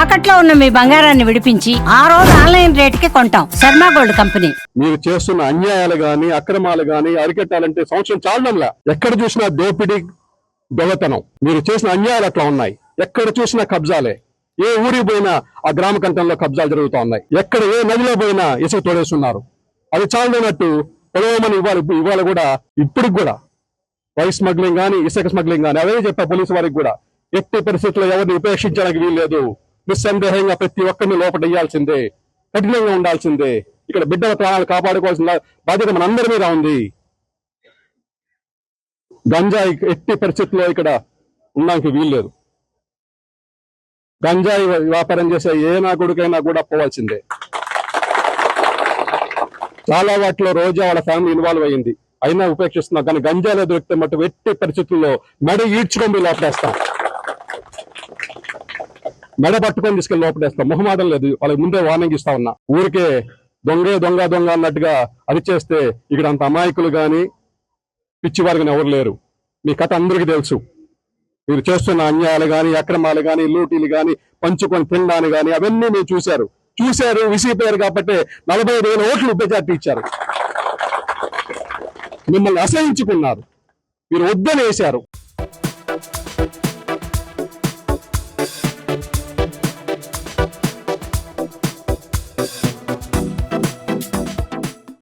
తాకట్లో ఉన్న మీ బంగారాన్ని విడిపించి ఆ రోజు ఆన్లైన్ రేటుకి కొంటాం. Sharma gold company. మీరు చేస్తున్న అన్యాయాలు గాని అక్రమాలు గాని అరికట్టాలంటే సంవత్సరం చాలడంలా. ఎక్కడ చూసినా దోపిడీ, దొంగతనం. మీరు చేసిన అన్యాయాలు అట్లా ఉన్నాయి. ఎక్కడ చూసినా కబ్జాలే. ఏ ఊరికి పోయినా ఆ గ్రామ కంఠంలో కబ్జాలు జరుగుతూ ఉన్నాయి. ఎక్కడ ఏ నదిలో పోయినా ఇసుక తోడేస్తున్నారు. అది చాలదన్నట్టు పొలవమని ఇవాళ కూడా ఇప్పటికి కూడా రైస్ స్మగ్లింగ్ గానీ ఇసుక స్మగ్లింగ్ గానీ అవే చెప్పా పోలీసు వారికి కూడా. ఎట్టి పరిస్థితుల్లో ఎవరిని ఉపేక్షించడానికి వీల్లేదు. నిస్సందేహంగా ప్రతి ఒక్కరిని లోపల వేయాల్సిందే, కఠినంగా ఉండాల్సిందే. ఇక్కడ బిడ్డల ప్రాణాలు కాపాడుకోవాల్సిన బాధ్యత మనందరి మీద ఉంది. గంజాయి ఎట్టి పరిస్థితుల్లో ఇక్కడ ఉండడానికి వీల్లేదు. గంజాయి వ్యాపారం చేసే ఏ నా కొడుకైనా కూడా పోవాల్సిందే. చాలా వాటిలో రోజా వాళ్ళ ఫ్యామిలీ ఇన్వాల్వ్ అయ్యింది, అయినా ఉపేక్షిస్తున్నాం. కానీ గంజాయిలో దొరికితే మటు ఎట్టి పరిస్థితుల్లో మెడ ఈడ్చుకొని లోపడేస్తాం. మెడ పట్టుకొని తీసుకెళ్ళి లోపడేస్తాం. మొహమాటం లేదు, వాళ్ళకి ముందే వార్నింగ్ ఇస్తా ఉన్నా. ఊరికే దొంగే దొంగ దొంగ అన్నట్టుగా అరిచేస్తే ఇక్కడ అంత అమాయకులు గాని పిచ్చివారు కానీ ఎవరు లేరు. మీ కథ అందరికీ తెలుసు. మీరు చేస్తున్న అన్యాయాలు గాని అక్రమాలు గాని లూటీలు గాని పంచుకొని తినడాన్ని గాని అవన్నీ మీరు చూశారు విసిగిపోయారు. కాబట్టి 45,000 ఓట్లు మెజార్టీ ఇచ్చారు. మిమ్మల్ని అసహించుకున్నారు, మీరు వద్దని వేశారు.